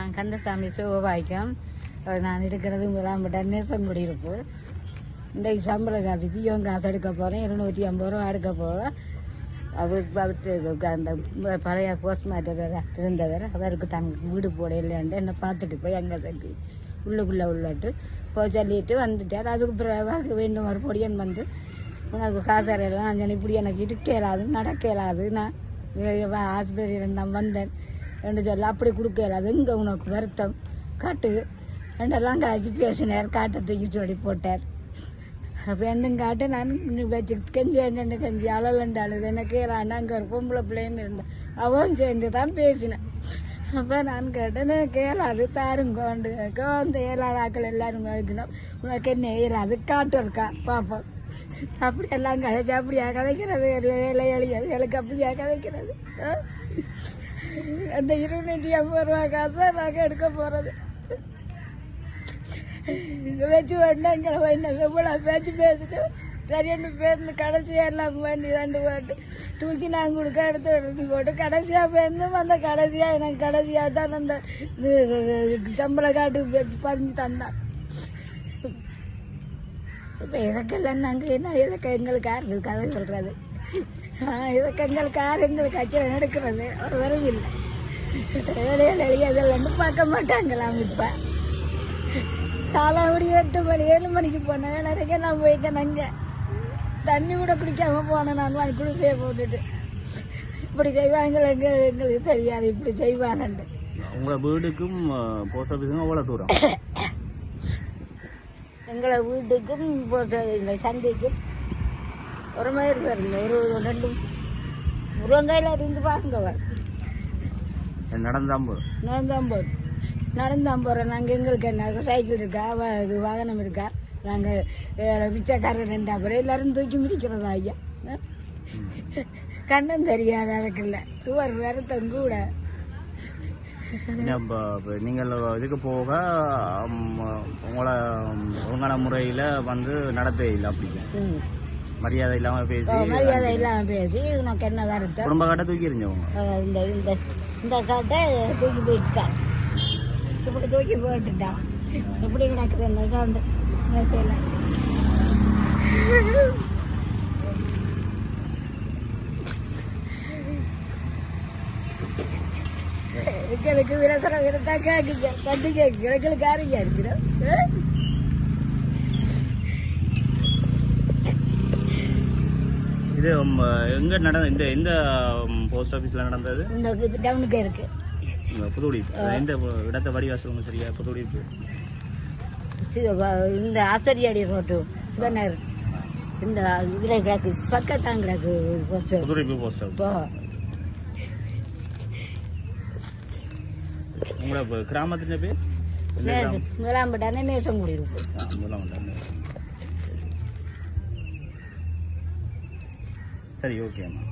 நான் கந்தசாமி சிவபாய்க்கம். நான் இருக்கிறது முதலாம்பட்ட நேசம் குடியிருப்பு. இன்றைக்கு சம்பள காசு பிஎம் காசு எடுக்க போகிறேன். 250 ரூபா எடுக்க போவேன். அவருக்கு அந்த பழைய போஸ்ட் மாஸ்டர் இருந்தவர் அவருக்கு தான் வீடு போட இல்லைன்ட்டு என்னை பார்த்துட்டு போய் அங்கே தட்டி உள்ளுக்குள்ளே போய் சொல்லிட்டு வந்துட்டார். அதுக்கு பிறகு வேண்டும் ஒரு பொடியன் வந்து உனக்கு காசாரெல்லாம் அங்கே இப்படி எனக்கு இருக்க இயலாது, நடக்க இயலாது, நான் ஆஸ்பத்திரியில் நான் வந்தேன் என்று சொல்ல அப்படி கொடுக்க இயலாது, இங்கே உனக்கு வருத்தம் காட்டு ரெண்டெல்லாம் காய்ச்சி பேசினார். காட்டை தூக்கி சொல்லி போட்டார். அப்போ எந்த காட்டை நான் வச்சு கெஞ்சி என்னென்ன கெஞ்சி அழலண்டு அழுது எனக்கு ஏறாண்டா அங்கே ஒரு பொம்பளை பிள்ளைன்னு இருந்தேன். அவன் சேர்ந்து தான் பேசினேன். அப்போ நான் கேட்டேன் எனக்கு ஏழாது தாருங்க அந்த ஏழாத ஆக்கள் எல்லாரும் வைக்கணும், உனக்கு என்ன ஏழாது காட்டு இருக்கா பார்ப்போம். அப்படியெல்லாம் கதைச்சு அப்படியா கதைக்கிறது வேலை எளியாது எனக்கு அப்படியா கதைக்கிறது. அந்த 250 ரூபா காசை நாங்கள் எடுக்க போகிறது வச்சு வந்தாங்கிற எவ்வளோ பேச்சு பேசிட்டு சரியான பேருந்து கடைசியாக எல்லாம் வேண்டி 2 பாட்டு தூக்கி நாங்கள் கொடுக்க எடுத்து போட்டு கடைசியாக பேருந்தும் அந்த கடைசியாக எனக்கு கடைசியாக தான் அந்த சம்பள காட்டு பதிஞ்சு தந்தான். இப்போ இதற்கெல்லாம் நாங்கள் என்ன இதற்கு எங்களுக்கு யாரு கதை சொல்கிறது, இதற்கு எங்களுக்கு யார் எங்களுக்கு அச்சரம் எடுக்கிறது ஒரு வரவில்லை. இடையில அதெல்லாம் பார்க்க மாட்டாங்களாம். இப்போ காலாவடி 8 மணி 7 மணிக்கு போனேன். நிறைய நான் போயிட்டேன். அங்கே தண்ணி கூட குடிக்காம போனேன். நான் குடிசையை போட்டுட்டு இப்படி செய்வாங்க எங்களுக்கு தெரியாது இப்படி செய்வாங்கன்ட்டு. உங்கள் வீடுக்கும் போஸ்ட் ஆஃபீஸுக்கும் எவ்வளோ தூரம்? எங்களை வீட்டுக்கும் எங்கள் சந்தைக்கும் 1 மைல் வருங்க. ஒரு 2 முருங்கையில் இருந்து பாருங்க. நடந்தான் போகிறோம். நாங்கள் எங்களுக்கு என்ன சைக்கிள் இருக்கா, வாகனம் இருக்கா, நாங்கள் பிச்சைக்காரர் 2 அப்புறம் எல்லாரும் தூக்கி மிதிக்கிறதா ஐயா. கண்ணும் தெரியாது அதுக்குள்ள சுவர் வேற தொங்கூட. நீங்கள் இதுக்கு போக உங்களை ஒழுங்கான முறையில் வந்து நடத்த இல்லை, அப்படி மரியாதை இல்லாமல் பேசி உனக்கு என்ன வருத்தம் குடும்ப காட்டை தூக்கி எறிஞ்சவங்க இந்த காட்டை தூக்கி போயிட்டான். இப்படி தூக்கி போட்டுட்டான். எப்படி கிடக்குது இந்த கவுண்டு மேசையில். எங்களுக்கு விரதா கேக்குங்க தட்டு கேக்கு எங்களுக்கு யாருங்க இருக்கிறோம். இது எங்க நடந்த இந்த போஸ்ட் ஆபீஸ்ல நடந்தது? இந்த டவுனுக்கு இருக்கு புதுடிப்பு. எந்த இடத்த வடிவாசல் சரியா? புதுடிப்பு இந்த ஆசிரியாடி ரோட்டு சிவனர் இந்த இதுல கிடக்கு பக்கத்தான் கிடக்கு புதுடிப்பு போஸ்ட் ஆபீஸ். உங்களோட கிராமத்தின் பேர்? முதலாம்பட்டானே நேசம் குடியிருப்பு. சரி, ஓகேம்மா.